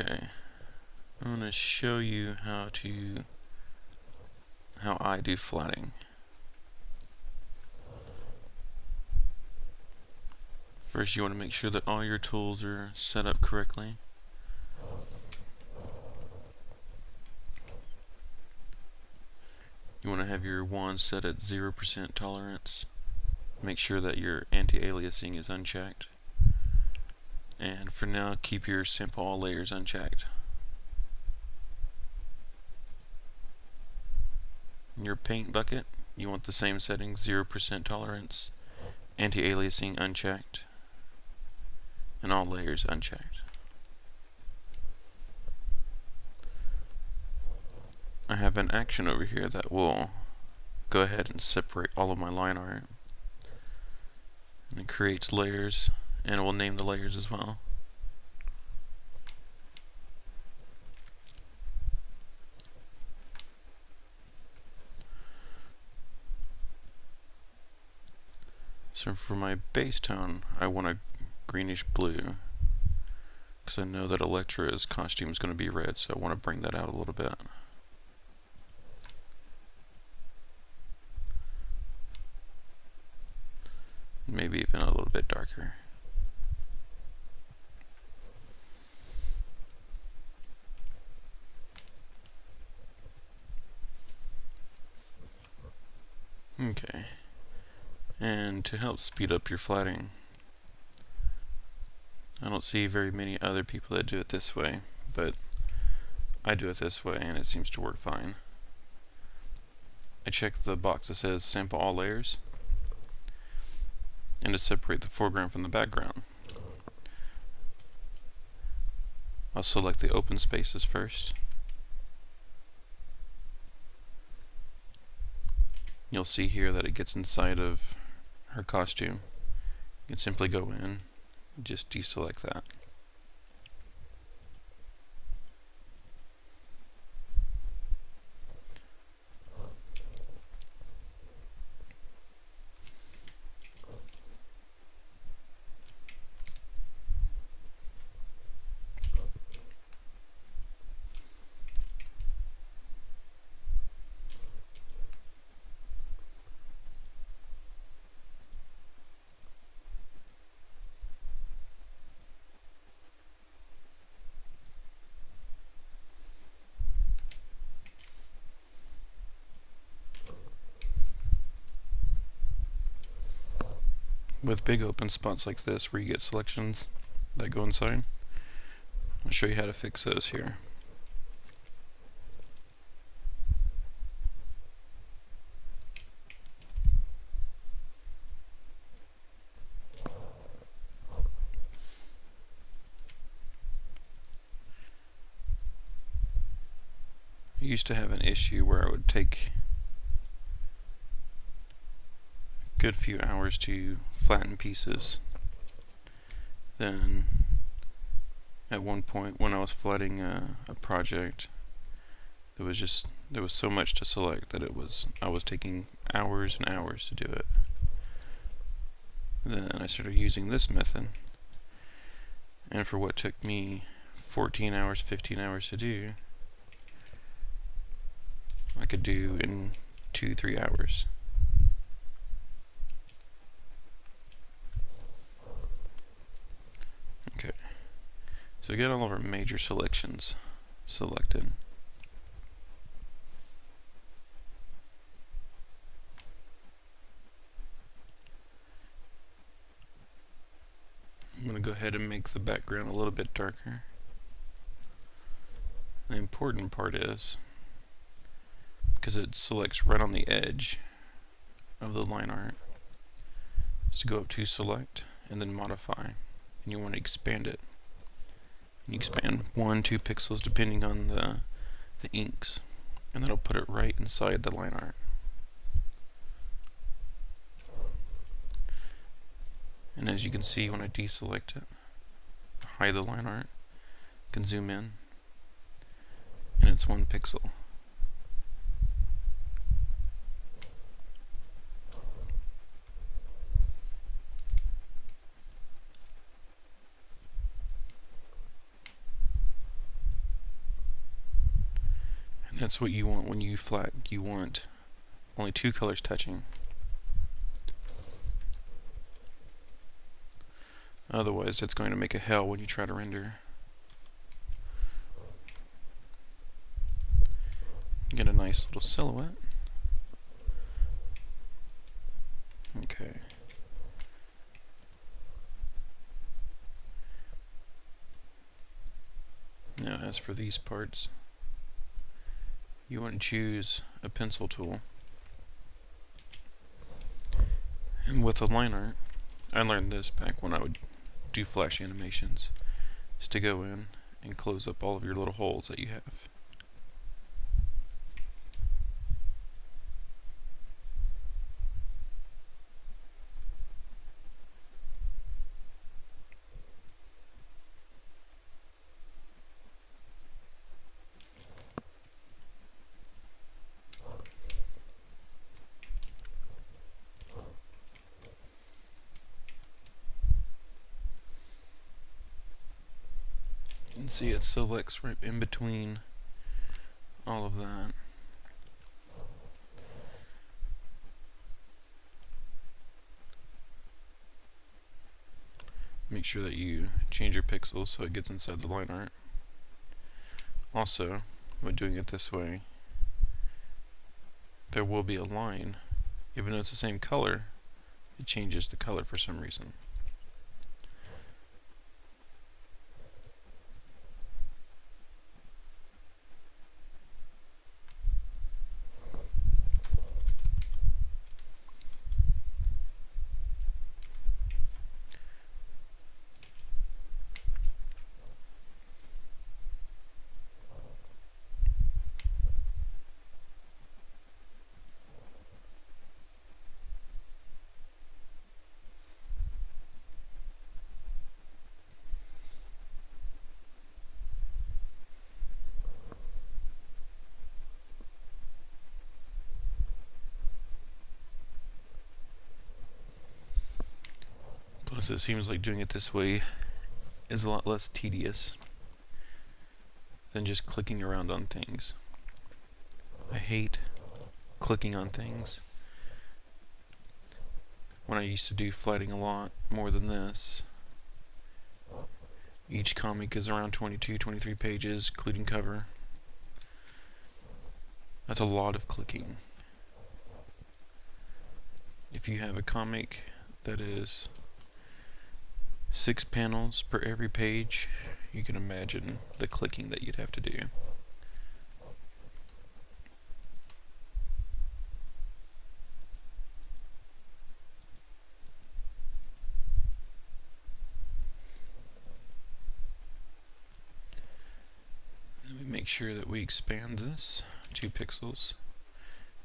Okay, I'm going to show you how I do flatting. First, you want to make sure that all your tools are set up correctly. You want to have your wand set at 0% tolerance. Make sure that your anti-aliasing is unchecked. And for now, keep your sample all layers unchecked. In your paint bucket, you want the same settings, 0% tolerance, anti-aliasing unchecked, and all layers unchecked. I have an action over here that will go ahead and separate all of my line art. And it creates layers, and it will name the layers as well. So for my base tone, I want a greenish blue, because I know that Electra's costume is going to be red, so I want to bring that out a little bit. Maybe even a little bit darker. Okay. And to help speed up your flatting, I don't see very many other people that do it this way, but I do it this way and it seems to work fine. I check the box that says sample all layers, and to separate the foreground from the background, I'll select the open spaces first. You'll see here that it gets inside of her costume. You can simply go in and just deselect that. With big open spots like this where you get selections that go inside, I'll show you how to fix those here. I used to have an issue where I would take a good few hours to flatten pieces. Then at one point when I was flooding a project, there was so much to select that I was taking hours and hours to do it. Then I started using this method, and for what took me 14 hours, 15 hours to do, I could do in 2-3 hours. Okay, so we get all of our major selections selected. I'm going to go ahead and make the background a little bit darker. The important part is, because it selects right on the edge of the line art, is to go up to select and then modify, and you want to expand it. And you expand 1-2 pixels depending on the inks, and that'll put it right inside the line art. And as you can see, when I deselect it, hide the line art, I can zoom in, and it's 1 pixel. That's what you want when you flat. You want only two colors touching. Otherwise, it's going to make a hell when you try to render. Get a nice little silhouette. Okay. Now, as for these parts, you want to choose a pencil tool. And with a line art, I learned this back when I would do flash animations, is to go in and close up all of your little holes that you have. And see, it selects right in between all of that. Make sure that you change your pixels so it gets inside the line art. Also, by doing it this way, there will be a line. Even though it's the same color, it changes the color for some reason. Plus, it seems like doing it this way is a lot less tedious than just clicking around on things. I hate clicking on things. When I used to do flighting a lot more than this, each comic is around 22, 23 pages, including cover. That's a lot of clicking. If you have a comic that is 6 panels per every page, you can imagine the clicking that you'd have to do. And we make sure that we expand this 2 pixels,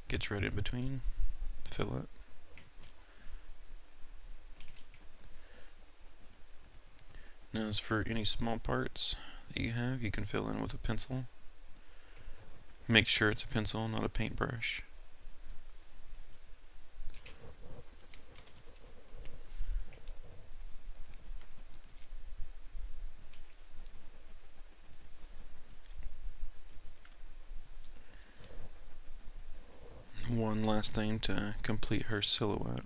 gets right in between, fill it. Now, as for any small parts that you have, you can fill in with a pencil. Make sure it's a pencil, not a paintbrush. One last thing to complete her silhouette.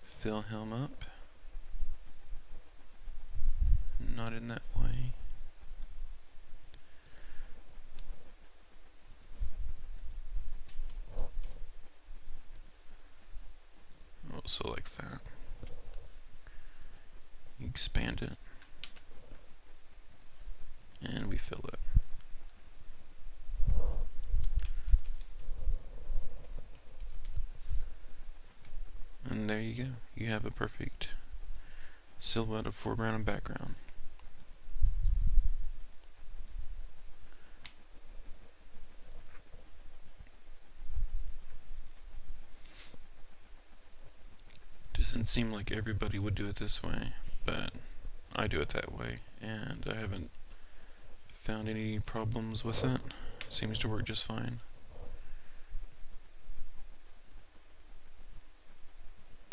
Fill him up. Not in that way. We'll select that. Expand it. And we fill it. And there you go. You have a perfect silhouette of foreground and background. Doesn't seem like everybody would do it this way, but I do it that way, and I haven't found any problems with it. It seems to work just fine.